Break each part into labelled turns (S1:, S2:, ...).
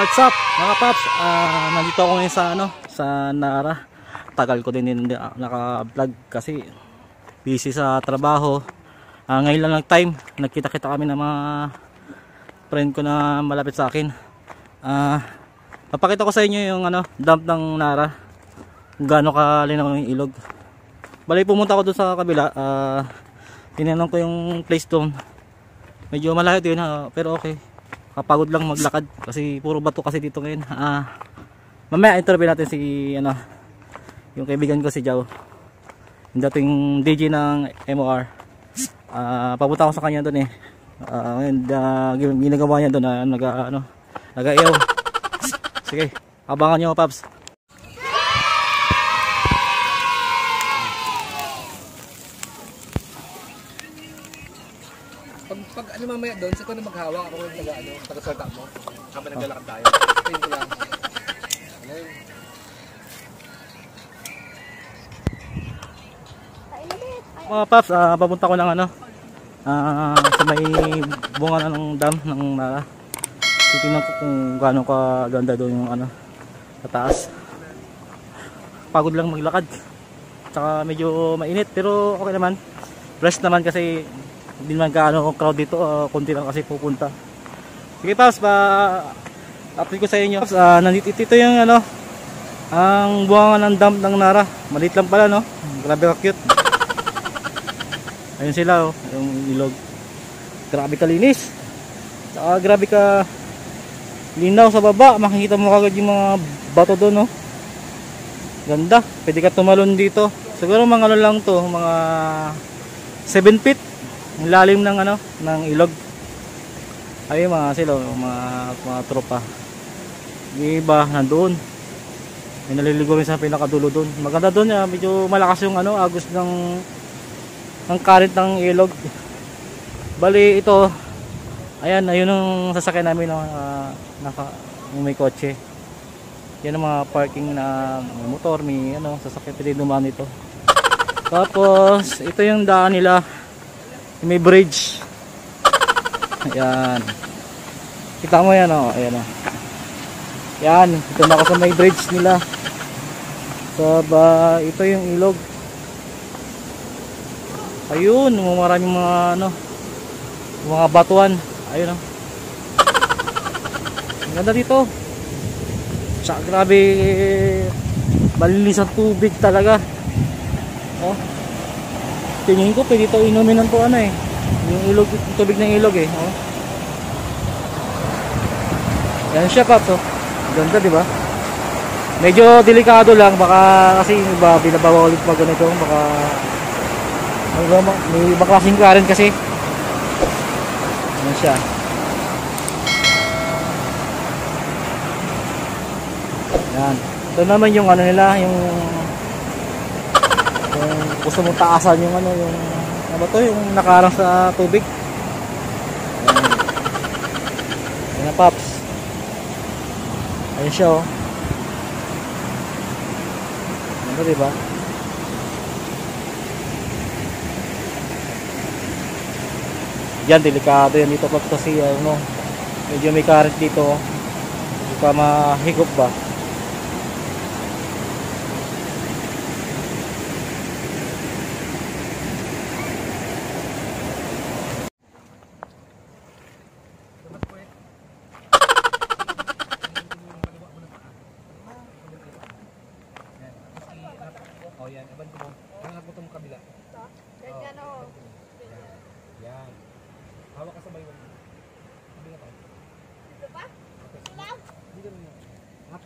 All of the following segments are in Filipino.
S1: What's up mga paps? Nandito ako ngayon sa sa Nara. Tagal ko din naka-vlog kasi busy sa trabaho. Ngayon lang ng time, nagkita-kita kami ng mga friend ko na malapit sa akin. Papakita ko sa inyo yung dump ng Nara. Kung gaano kalinaw yung ilog. Bali pumunta ako doon sa kabila. Tinanong ko yung place doon. Medyo malayo din pero okay. Kapagod lang maglakad kasi puro bato kasi dito ngayon. Mamaya interview natin si yung kaibigan ko si Jow, yung dating DJ ng MOR. Papunta ako sa kanya doon ngayon ginagawa niya doon nag-ayaw. Sige, abangan niyo paps.
S2: Pag mamaya doon, sa ko na maghawak ako yung taga-salta mo habang naglalakad tayo. Tingin ko lang.
S1: Mga paps, papunta ko ng sa may bunga ng dam ng Nara. Titingnan ko kung gaano kaganda doon yung sa taas. Pagod lang maglakad. Tsaka medyo mainit pero okay naman. Fresh naman kasi hindi naman gaano crowd dito, konti lang kasi pupunta. Sige paps, update ko sa inyo. Paps, nandito ito yung ang buwangan ng dam ng Nara. Maliit lang pala grabe ka cute. Ayun sila yung ilog. Grabe kalinis. Saka grabe ka linaw sa baba. Makikita mo kagad yung mga bato doon Ganda. Pwede ka tumalon dito. Siguro mga lang to, mga 7 feet. Ang lalim ng ng ilog. Ayun mga sila, mga tropa. Yung iba nandoon. May naliligo rin sa pinakadulo doon. Maganda doon, medyo malakas yung agos ng current ng ilog. Bali ito, ayan, ayun ang sasakyan namin may kotse. Yan ang mga parking na may motor, may sasakyan pwede dumaan ito. Tapos ito yung daan nila. May bridge. Ayan. Kita mo yan ayan Yan, ito na ako sa may bridge nila. So ito yung ilog. Ayun, maraming mga mga batuan. Ayun Ang ganda dito. Tsaka grabe malinis ang tubig talaga. Tingin ko pwede ito inumin ng yung ilog, yung tubig ng ilog Yan siya paps Ganda diba? Medyo delikado lang baka kasi iba binabawa ulit pag ganito baka may iba klaseng current kasi. Yan siya. Yan. Ito naman yung nila yung gusto mong taasan yung yung yung nakarang sa tubig. Ayan na paps. Ayun siya Ano diba? Yan, delikado yan dito paps kasi medyo may current dito. Hindi ka mahigop ba?
S2: Yan, aban ko mo. Hangat mo itong kabila. Ganyan Yan. Hawak ka sa baywang. Kabila pa. Dito pa? Ilaw? Dito rin yun. Up.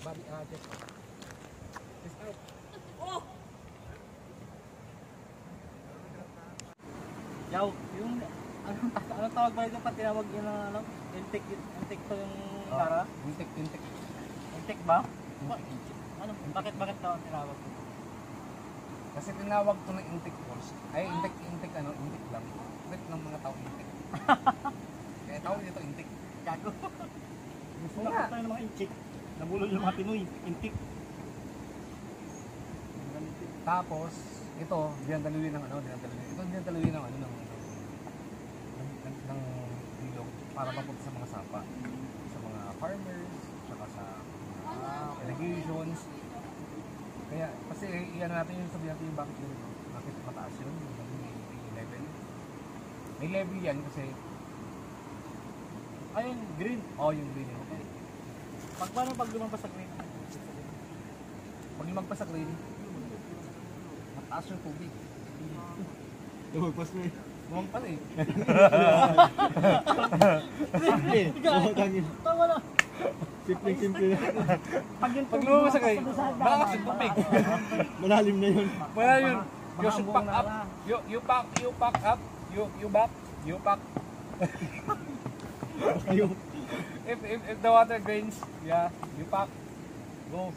S2: Body, chest out. Chest out. Oh!
S1: Yaw, yung anong tawag ba ito pa tinawag yun intake to yung Nara? Intake ba? Bakit daw ang tinawag?
S2: Kasi tinawag to ng intake course. Ay, intake lang. Intake ng mga tao intake. Kaya tawag dito intake.
S1: Gago.
S2: Gusto nga.
S1: Tayo ng mga intake. Nabulol yung mga Pinoy. Intake.
S2: Tapos, ito, dinadalawin ng ng ilog para papunta sa mga sapa. Sa mga farmers, tsaka sa irrigations. Kaya, kasi iyan natin yung sabihin natin yung bakit mataas yun, may level. May level yan kasi, ayun, green. Yung green yun. Okay.
S1: Paano pag lumampas sa green?
S2: Pag lumagpas sa green, mataas yung tubig.
S3: Lumagpas mo eh.
S2: Lumagpas eh.
S1: Tama na.
S3: Simple na.
S2: Pag lumabas sa green, malakas yung tubig.
S3: Malalim na yun.
S2: Wala yun. You should pack up. You pack up. You pack. If the water drains, yeah, you pack. Go.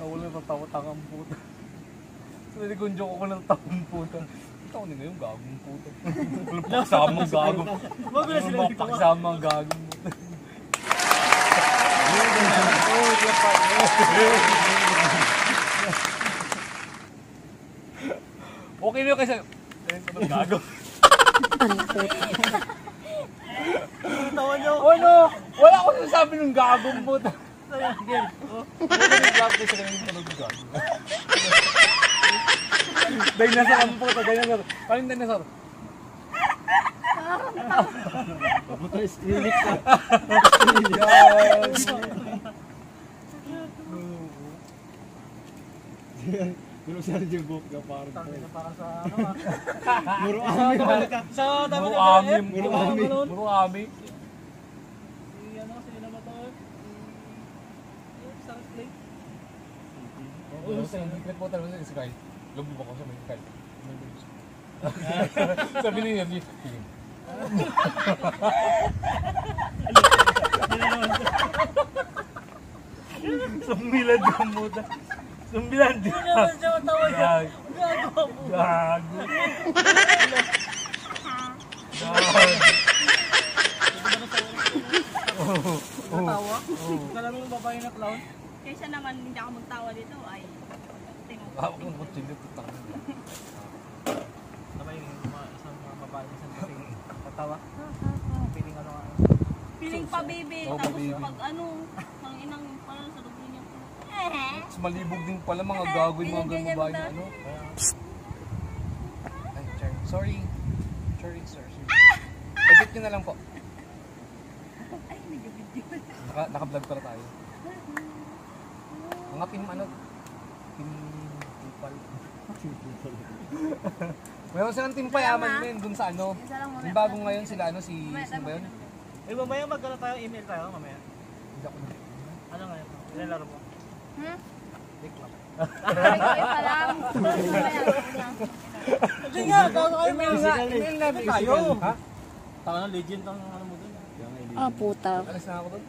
S2: Wala na tawa-tangang puta. So, niligunjo ko ng tawang puta. Ito ko nila yung gagong puta. Walang pakisamang gagong. Walang pakisamang gagong puta. Okay na yun kasi. Kaya sa mga gagong.
S1: Tawa nyo.
S2: Ano? Wala ko sinasabi ng gagong puta. Again. Wala yung gagong sa kanyang tunog ng gagong. Dinosaur ang puta, dinosaur. Paano yung dinosaur?
S3: Puta, Skrillex ka. Pero sa yung book ka parang
S1: Parang sa ano
S3: Muro amin.
S1: Sa dami
S2: Muro
S1: na
S2: amin. Muro amin.
S1: Ano kasi nila ba ito? Sa plate.
S2: Oo, sa secret po talaga sa Sky. Lubog ako sa may Sky. Sabi niya,
S1: Sumbilad ka muda. Sumbilad ka. Hindi naman siya matawa niya. Gago mo.
S2: gago.
S1: Natawa? Kala mo yung babae na clown?
S4: Kaysa naman hindi ako magtawa dito ay tingnan ko.
S2: Ako kung kutsilyo tutang.
S1: Sabay yung isang mga babae isang kasing tatawa. Piling ano nga.
S4: Piling pa baby.
S2: Oh,
S4: Tapos
S2: baby.
S4: pag ano, pang inang pala sa dugo niya.
S2: Mas malibog din pala mga gago yung mga ganun babae na ano. Ay, sorry. Sorry, sir. Edit nyo na lang po.
S4: Ay, nag-video.
S2: Naka-vlog para tayo. Mga team ano? Team Tupal. Mayroon silang team payaman din dun sa ano.
S4: Isa lang
S2: Yung bago ngayon sila ano si sino ba yun?
S1: Eh mamaya magkano tayo email tayo mamaya.
S2: Hindi ako na.
S1: Ano nga yun? Ilalaro mo?
S2: Wait lang.
S4: Ay, pa lang.
S1: Hindi nga, bago kayo
S2: Email nga. Email na
S1: tayo.
S2: Ha?
S1: Taka na legend ang ano mo dun.
S4: Ah, puta.
S2: Alis na ako dun.